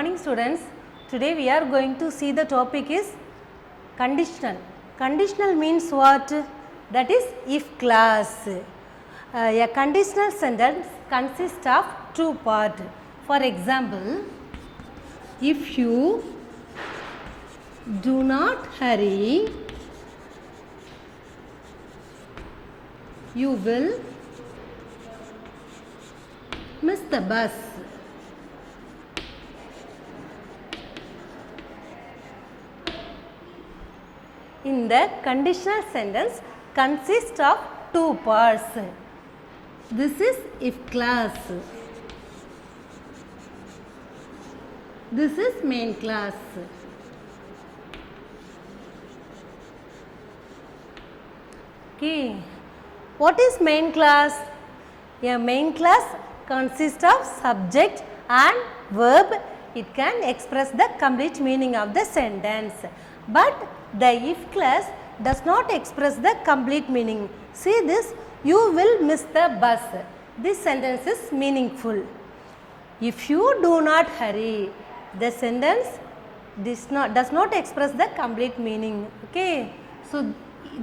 morning students. Today we are going to see the topic is conditional. Conditional means what? That is if clause. A conditional sentence consists of two parts. For example, if you do not hurry, you will miss the bus. In the conditional sentence consists of two parts. This is if clause. This is main clause. Okay. What is main clause? A main clause consists of subject and verb. It can express the complete meaning of the sentence. But the if clause does not express the complete meaning. See this, you will miss the bus. This sentence is meaningful. If you do not hurry, the sentence does not express the complete meaning. Okay. So,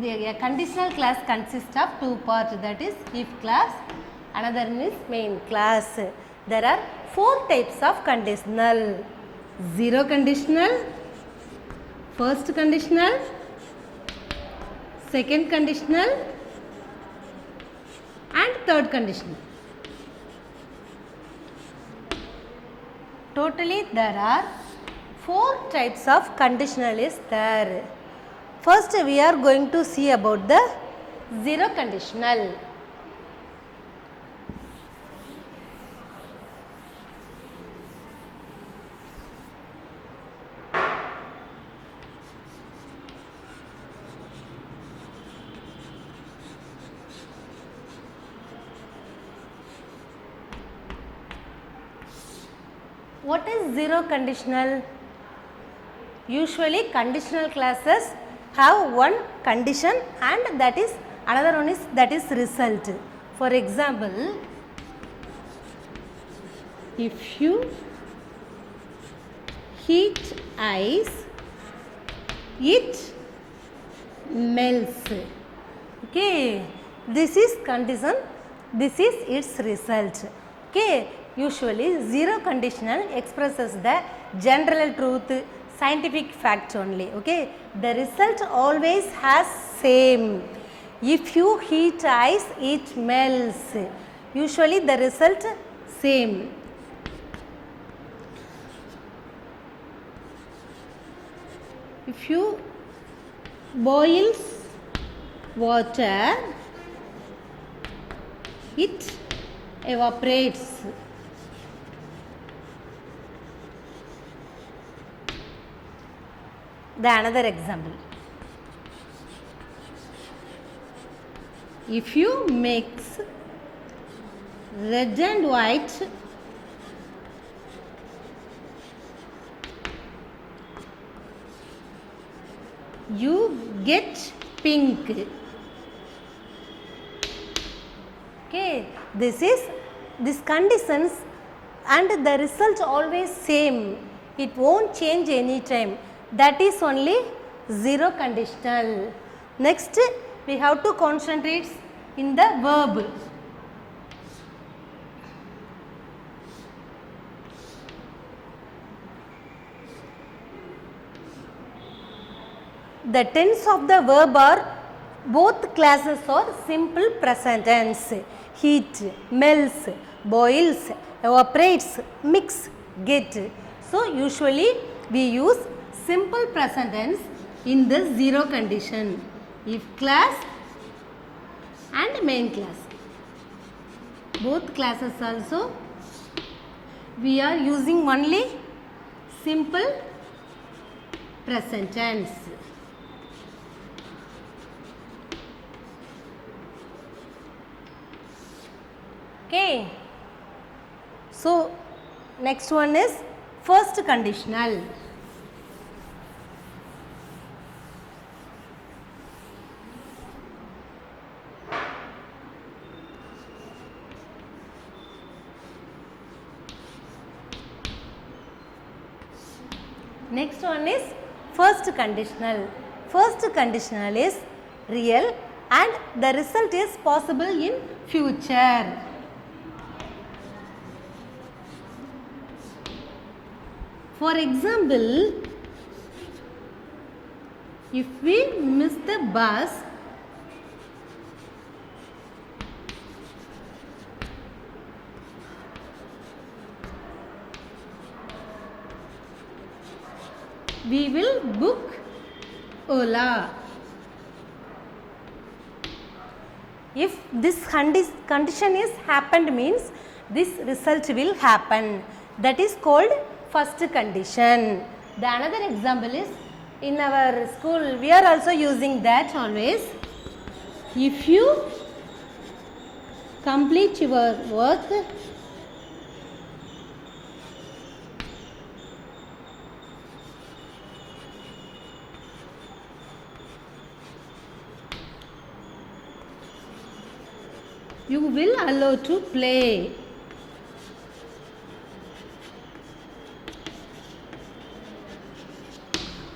a conditional clause consists of two parts, that is if clause, another is main clause. There are four types of conditional: zero conditional, first conditional, second conditional and third conditional. Totally there are four types of conditional is there. First we are going to see about the zero conditional. What is zero conditional? Usually conditional clauses have one condition and that is another one is that is result. For example, if you heat ice, it melts. Okay, this is condition, this is its result. Okay, usually zero conditional expresses the general truth, scientific fact only. Okay, the result always has same. If you heat ice, it melts. Usually the result same. If you boil water, it evaporates. The another example, if you mix red and white, you get pink. Okay, this conditions and the result always same. It won't change any time. That is only zero conditional. Next we have to concentrate in the verb. The tense of the verb are both classes are simple present tense. Heat, melts, boils, evaporates, mix, get. So usually we use simple present tense in the zero condition, if clause and main clause. Both classes also we are using only simple present tense. Okay. So next one is first conditional. Next one is first conditional. First conditional is real and the result is possible in future. For example, if we miss the bus, we will book Ola. If this condition is happened means this result will happen. That is called first condition. The another example is in our school we are also using that always. If you complete your work, you will allow to play.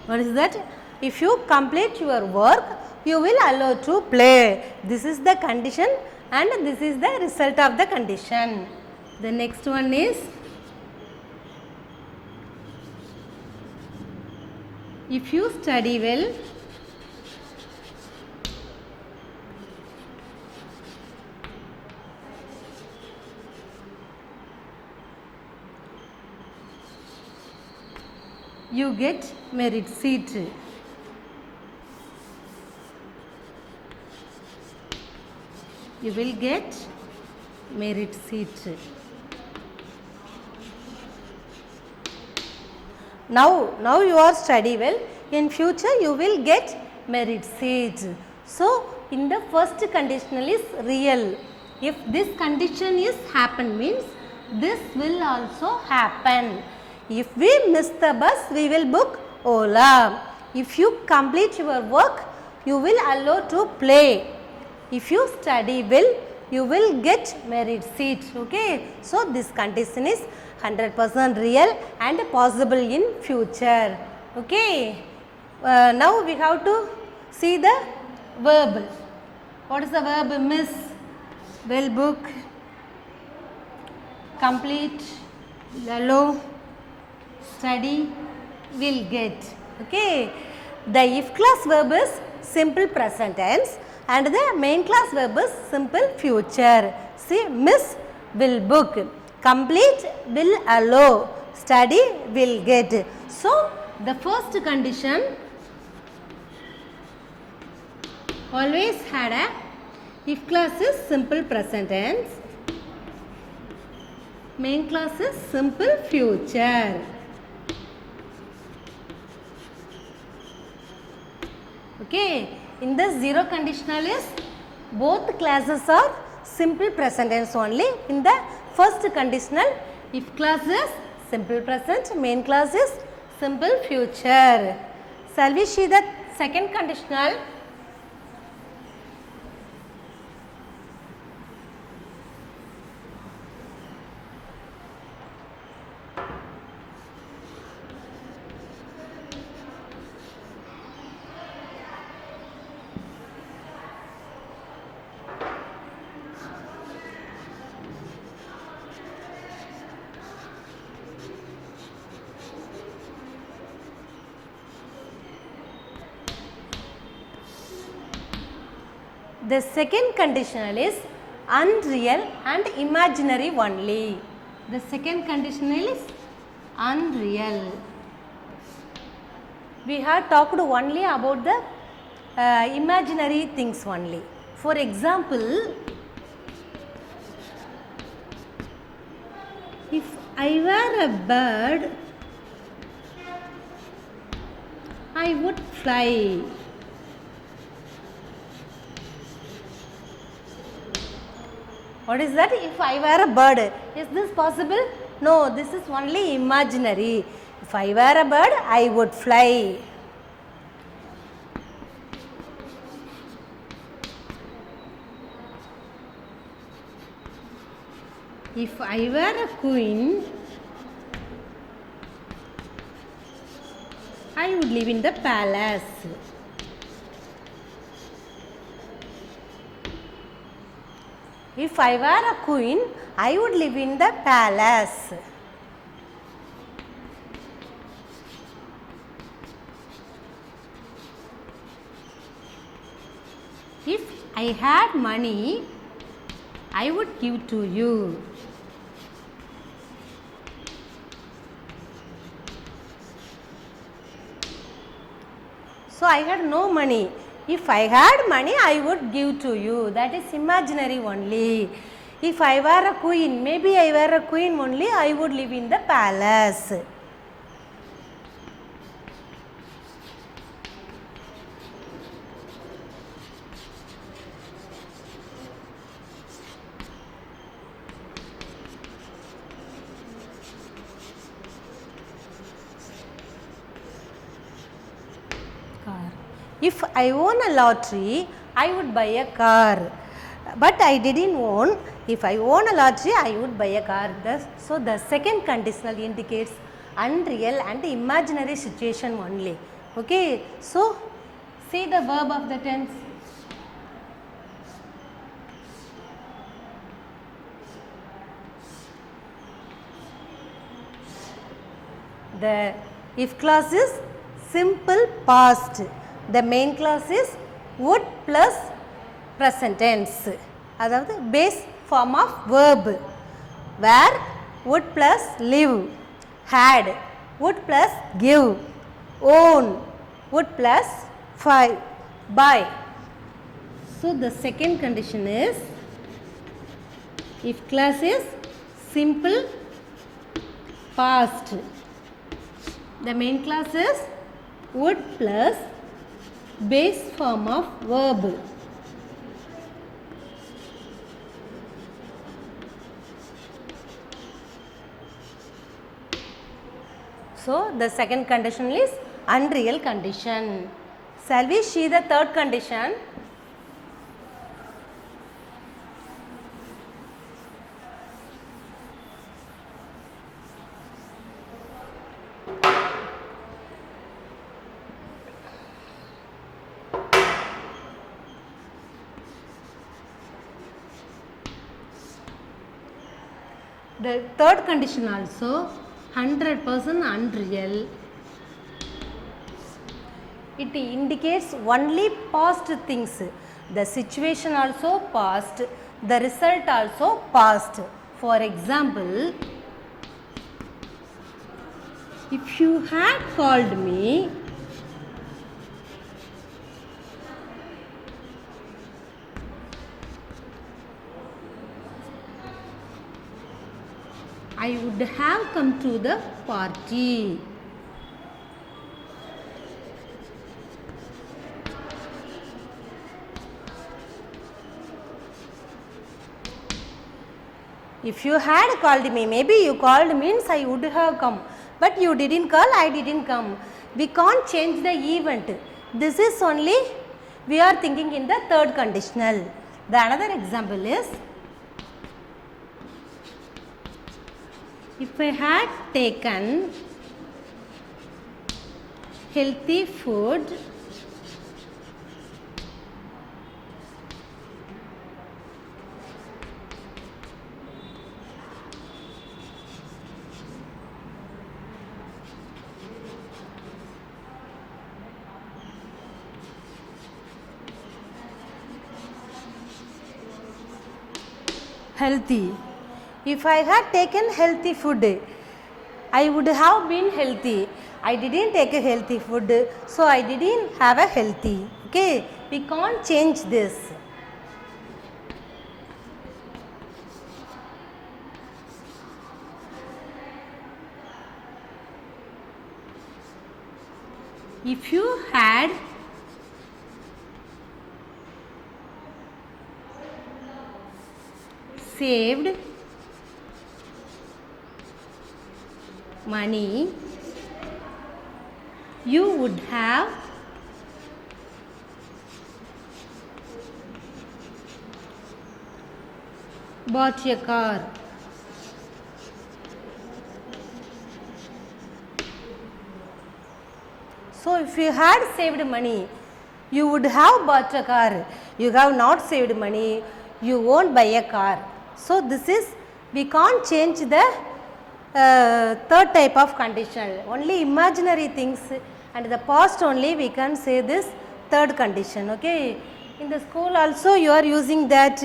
What is that? If you complete your work, you will allow to play. This is the condition and this is the result of the condition. The next one is if you study well, you get merit seat. You will get merit seat. Now you are study well. In future you will get merit seat. So in the first conditional is real. If this condition is happen means this will also happen. If we miss the bus, we will book Ola. If you complete your work, you will allow to play. If you study well, you will get merit seat. Okay. So this condition is 100% real and possible in future. Okay. Now we have to see the verb. What is the verb? Miss, will book, complete, allow, study, will get. Okay. The if class verb is simple present tense and the main class verb is simple future. See, miss, will book, complete, will allow, study, will get. So the first condition always had a if class is simple present tense, main class is simple future. Okay, in the zero conditional is both classes are simple present tense only. In the first conditional, if class is simple present, main class is simple future. Shall we see the second conditional? The second conditional is unreal and imaginary only. The second conditional is unreal. We have talked only about the imaginary things only. For example, if I were a bird, I would fly. What is that? If I were a bird, is this possible? No, this is only imaginary. If I were a bird, I would fly. If I were a queen, I would live in the palace. If I were a queen, I would live in the palace. If I had money, I would give to you. So I had no money. If I had money, I would give to you. That is imaginary only. If I were a queen, maybe I were a queen only, I would live in the palace. Car. If I own a lottery, I would buy a car. But I didn't own. If I own a lottery, I would buy a car. So the second conditional indicates unreal and imaginary situation only. Okay. So see the verb of the tense. The if clause is simple past. The main clause is would plus present tense. அதாவது base form of verb. Where would plus live, had, would plus give, own, would plus buy. So the second condition is if clause is simple past. The main clause is would plus base form of verb. So the second condition is unreal condition. Shall we see the third condition? The third condition also 100% unreal. It indicates only past things. The situation also past, the result also past. For example, if you had called me, I would have come to the party. If you had called me, maybe you called means I would have come. But you didn't call, I didn't come. We can't change the event. This is only we are thinking in the third conditional. The another example is, if I had taken healthy food, healthy. If I had taken healthy food, I would have been healthy. I didn't take a healthy food, so I didn't have a healthy. Okay, we can't change this. If you had saved money, you would have bought a car. So if you had saved money, you would have bought a car. You have not saved money, you won't buy a car. So this is, we can't change the third type of conditional. Only imaginary things and the past only we can say this third condition. Okay. In the school also you are using that.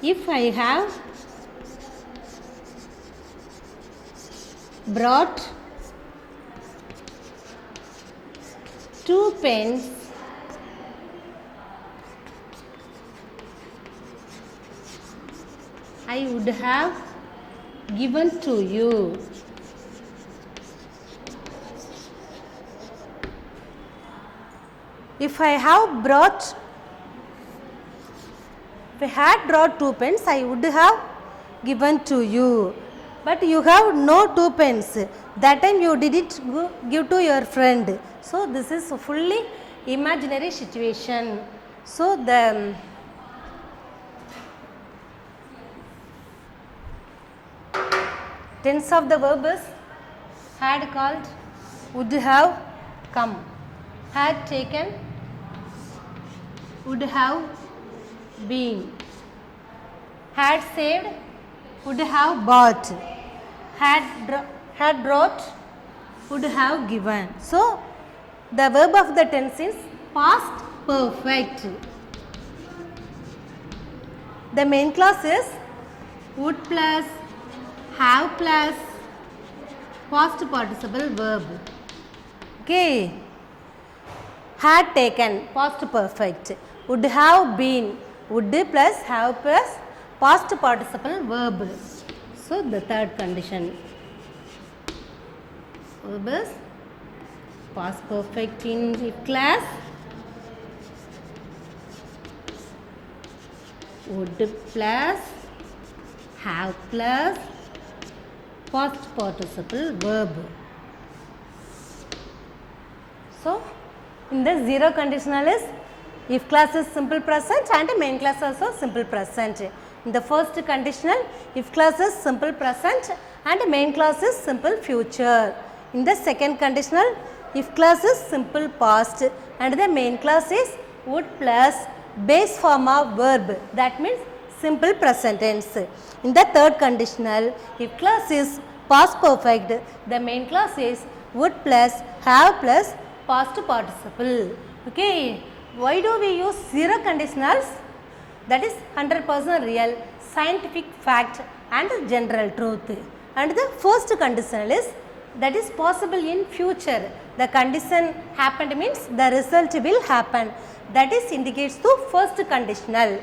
If I have brought 2 pens, I would have given to you. If I have brought, if I had brought 2 pens, I would have given to you. But you have no 2 pens. That time you did it give to your friend. So this is a fully imaginary situation. So the tense of the verb is had called, would have come, had taken, would have been, had saved, would have bought, had brought, would have given. So the verb of the tense is past perfect. The main clause is would plus have plus past participle verb. Okay. Had taken, past perfect. Would have been, would plus have plus past participle verb. So the third condition. Verb is past perfect in if class. Would plus have plus past participle verb. So in the zero conditional is if class is simple present and main class also simple present. In the first conditional, if class is simple present and main class is simple future. In the second conditional, if class is simple past and the main class is would plus base form of verb, that means simple present tense. In the third conditional, if class is past perfect, the main class is would plus have plus past participle. Okay. Why do we use zero conditionals? That is 100% real, scientific fact and general truth. And the first conditional is that is possible in future. The condition happened means the result will happen. That is indicates the first conditional.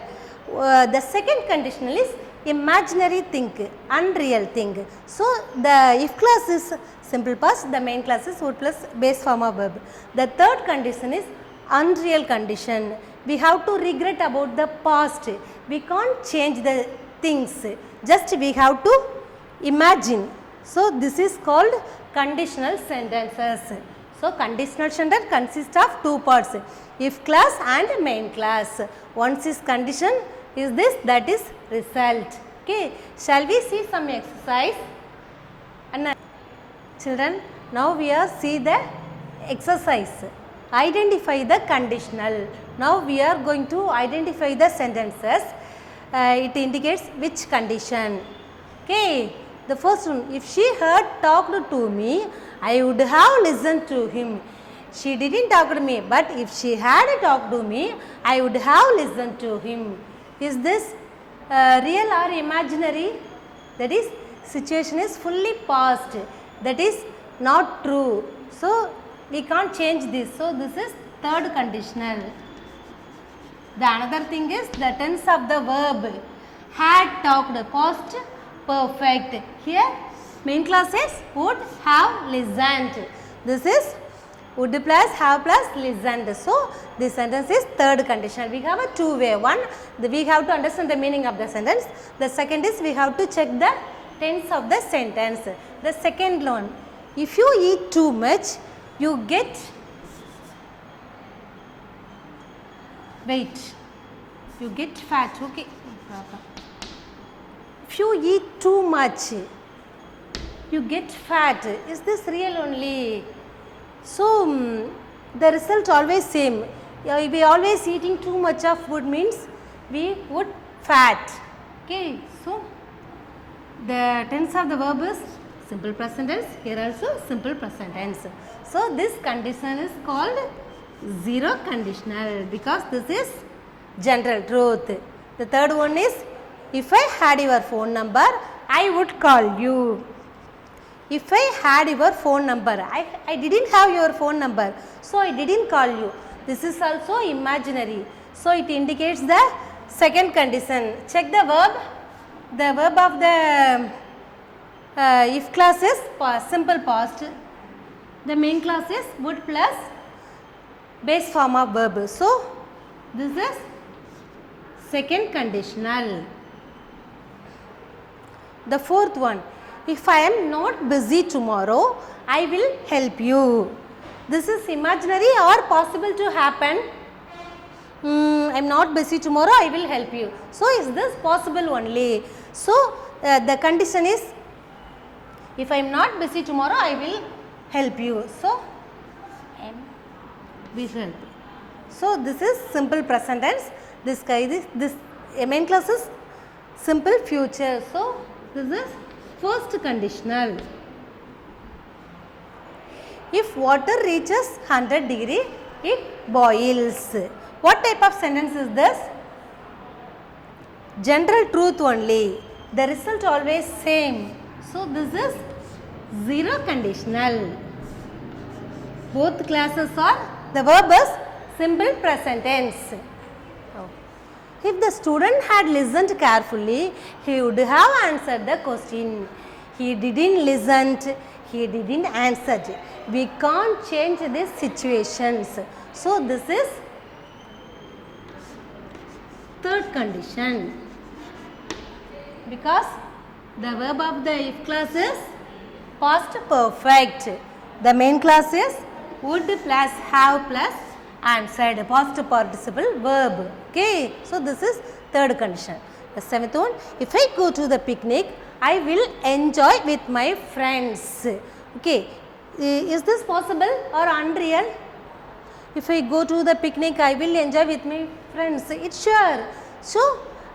The second conditional is imaginary thing, unreal thing. So the if class is simple past, the main class is would plus base form of verb. The third condition is unreal condition. We have to regret about the past. We can't change the things. Just we have to imagine. So this is called conditional sentences. So conditional sentence consists of two parts, if class and main class. Once is condition is this, that is result. Okay. Shall we see some exercise? And children, now we are see the exercise. Identify the conditional. Now we are going to identify the sentences. It indicates which condition. Okay. The first one, if she had talked to me, I would have listened to him. She didn't talk to me, but if she had talked to me, I would have listened to him. Is this real or imaginary? That is, situation is fully past. That is not true. So we can't change this. So this is third conditional. The another thing is the tense of the verb. Had talked, past perfect. Here main class is would have listened. This is would plus have plus listened. So this sentence is third conditional. We have a two way. One, we have to understand the meaning of the sentence. The second is we have to check the tense of the sentence. The second one, if you eat too much, you get weight. You get fat. Okay. If you eat too much, you get fat. Is this real only? So the result always same. We always eating too much of food means we would fat. Okay, so the tense of the verb is simple present tense. Here also simple present tense. So this condition is called zero conditional because this is general truth. The third one is, if I had your phone number, I would call you. If I had your phone number, I didn't have your phone number, so I didn't call you. This is also imaginary. So it indicates the second condition. Check the verb. The verb of the if class is simple past. The main class is would plus base form of verb. So this is second conditional. The fourth one, if I am not busy tomorrow, I will help you. This is imaginary or possible to happen. I am not busy tomorrow, I will help you. So is this possible only? So the condition is, if I am not busy tomorrow, I will help you. So will help. So this is simple present tense. This main class is simple future. So this is first conditional. If water reaches 100 degree, it boils. What type of sentence is this? General truth only. The result always same. So this is zero conditional. Both classes are, the verb is simple present tense. If the student had listened carefully, he would have answered the question. He didn't listen, he didn't answer. We can't change these situations. So this is third condition. Because the verb of the if class is past perfect. The main class is would plus have plus answered, past participle verb. Okay, so this is third condition. The seventh one, if I go to the picnic, I will enjoy with my friends. Okay, is this possible or unreal? If I go to the picnic, I will enjoy with my friends. It's sure. So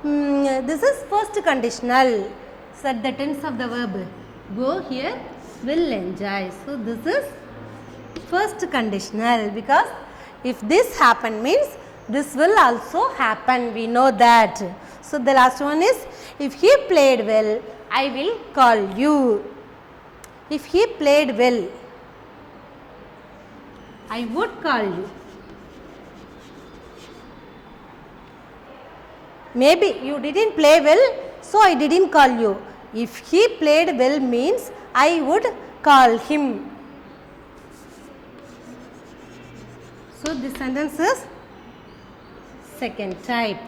this is first conditional. So the tense of the verb, go here, will enjoy. So this is first conditional, because if this happen means this will also happen, we know that. So the last one is, if he played well, I will call you. If he played well, I would call you. Maybe you didn't play well, so I didn't call you. If he played well means I would call him. So this sentence is second type.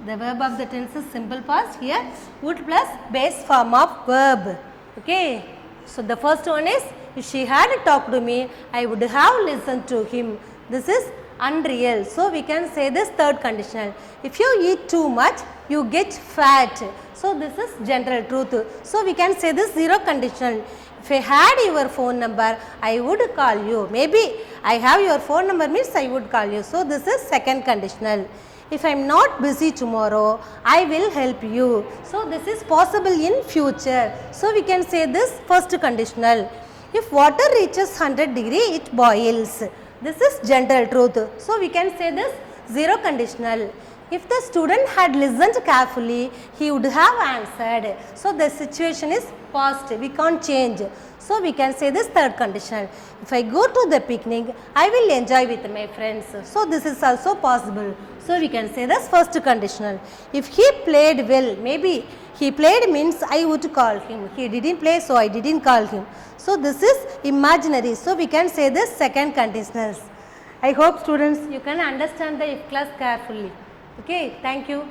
The verb of the tense is simple past. Here would plus base form of verb. Okay. So the first one is, if she had talked to me, I would have listened to him. This is unreal. So we can say this third conditional. If you eat too much, you get fat. So this is general truth. So we can say this zero conditional. If I had your phone number, I would call you. Maybe I have your phone number means I would call you. So this is second conditional. If I am not busy tomorrow, I will help you. So this is possible in future. So we can say this first conditional. If water reaches 100 degree, it boils. This is general truth. So we can say this zero conditional. If the student had listened carefully, he would have answered. So the situation is past. We can't change. So we can say this third conditional. If I go to the picnic, I will enjoy with my friends. So this is also possible. So we can say this first conditional. If he played well, maybe he played means I would call him. He didn't play, so I didn't call him. So this is imaginary. So we can say this second conditionals. I hope students you can understand the if class carefully. Okay, thank you.